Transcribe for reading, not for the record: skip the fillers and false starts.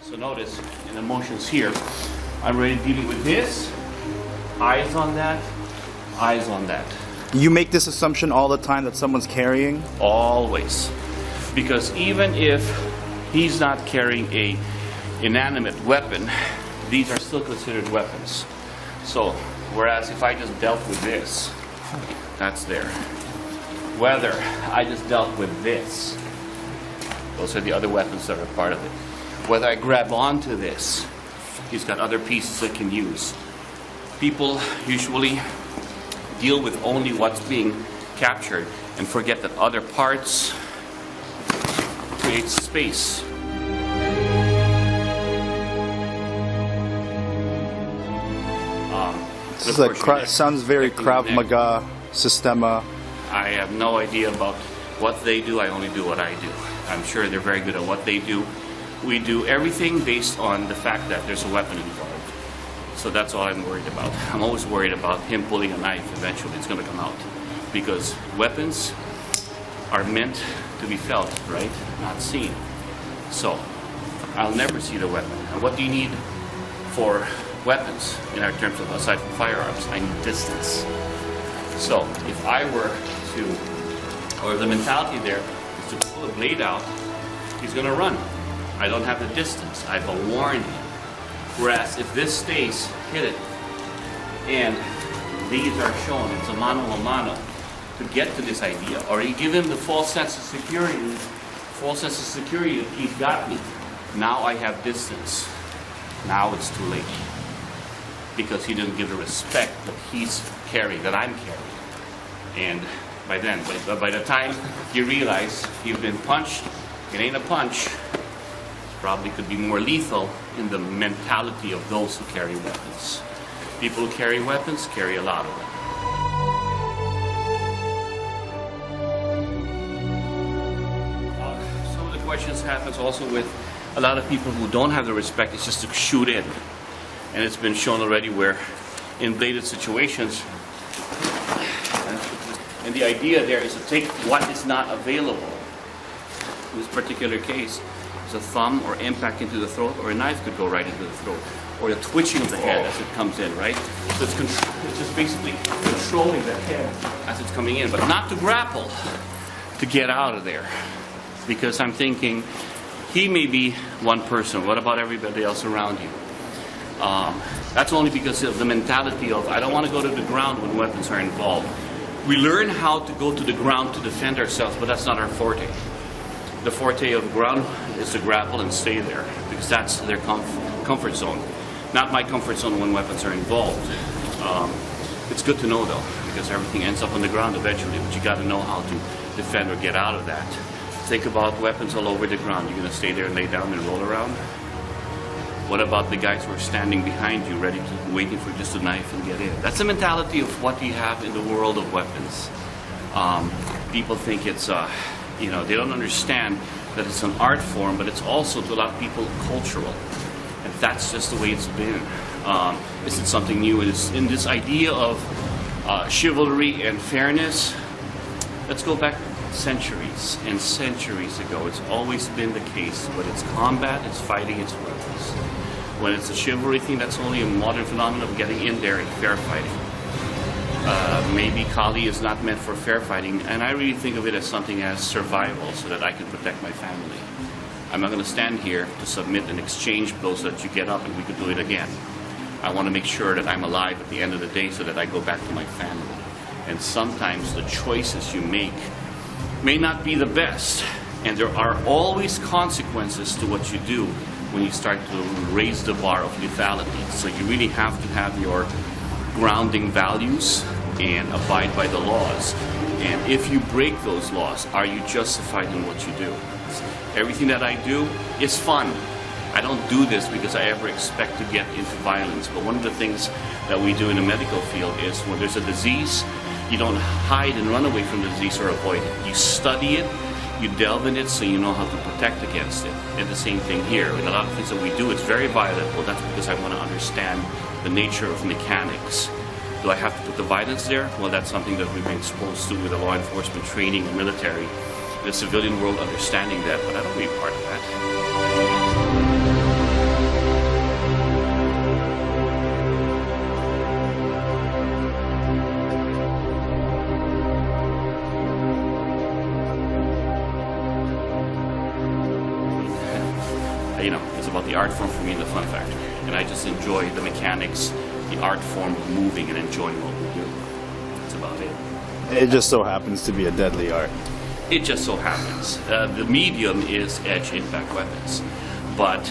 So notice in the motions here, I'm already dealing with this, eyes on that, eyes on that. You make this assumption all the time that someone's carrying? Always. Because even if he's not carrying a inanimate weapon, these are still considered weapons. So, whereas if I just dealt with this, that's there. Whether I just dealt with this, those are the other weapons that are part of it. Whether I grab onto this, he's got other pieces that can use. People usually deal with only what's being captured and forget that other parts create space. This is sounds very Krav Maga, Sistema. I have no idea about what they do. I only do what I do. I'm sure they're very good at what they do. We do everything based on the fact that there's a weapon involved. So that's all I'm worried about. I'm always worried about him pulling a knife. Eventually it's going to come out. Because weapons are meant to be felt, right? Not seen. So I'll never see the weapon. And what do you need for weapons in our terms of, aside from firearms? I need distance. So if I were to, or the mentality there is to pull a blade out, he's going to run. I don't have the distance. I've warned him. Whereas if this stays hidden and these are shown, it's a mano a mano to get to this idea, or you give him the false sense of security, that he's got me. Now I have distance. Now it's too late. Because he didn't give the respect that he's carrying, that I'm carrying. And by then, by the time you realize you've been punched, it ain't a punch. Probably could be more lethal in the mentality of those who carry weapons. People who carry weapons carry a lot of them. Some of the questions happens also with a lot of people who don't have the respect. It's just to shoot in. And it's been shown already where in bladed situations, and the idea there is to take what is not available. In this particular case, a thumb or impact into the throat, or a knife could go right into the throat, or the twitching of the head as it comes in, right? So it's just basically controlling the head as it's coming in, but not to grapple, to get out of there. Because I'm thinking, he may be one person, what about everybody else around you? That's only because of the mentality of, I don't want to go to the ground when weapons are involved. We learn how to go to the ground to defend ourselves, but that's not our forte. The forte of the ground is to grapple and stay there, because that's their comfort zone. Not my comfort zone when weapons are involved. It's good to know though, because everything ends up on the ground eventually, but you got to know how to defend or get out of that. Think about weapons all over the ground. You're going to stay there and lay down and roll around? What about the guys who are standing behind you, ready to, waiting for just a knife and get in? That's the mentality of what you have in the world of weapons. People think it's they don't understand that it's an art form, but it's also, to a lot of people, cultural. And that's just the way it's been. Isn't something new. It is in this idea of chivalry and fairness. Let's go back centuries and centuries ago. It's always been the case. When it's combat, it's fighting, it's weapons. When it's a chivalry thing, that's only a modern phenomenon of getting in there and fair fighting. Maybe Kali is not meant for fair fighting, and I really think of it as something as survival, so that I can protect my family. I'm not going to stand here to submit and exchange blows so that you get up and we could do it again. I want to make sure that I'm alive at the end of the day so that I go back to my family. And sometimes the choices you make may not be the best, and there are always consequences to what you do when you start to raise the bar of lethality. So you really have to have your grounding values and abide by the laws. And if you break those laws, are you justified in what you do? Everything that I do is fun. I don't do this because I ever expect to get into violence. But one of the things that we do in the medical field is when there's a disease, you don't hide and run away from the disease or avoid it. You study it, you delve in it so you know how to protect against it. And the same thing here. With a lot of things that we do, it's very violent. Well, that's because I want to understand the nature of mechanics. Do I have to put the violence there? Well, that's something that we've been exposed to with the law enforcement training and military. The civilian world understanding that, but I don't want to be part of that. the art form for me and the fun factor. And I just enjoy the mechanics, the art form of moving and enjoying what we do. That's about it. It just so happens to be a deadly art. It just so happens. The medium is edge impact weapons. But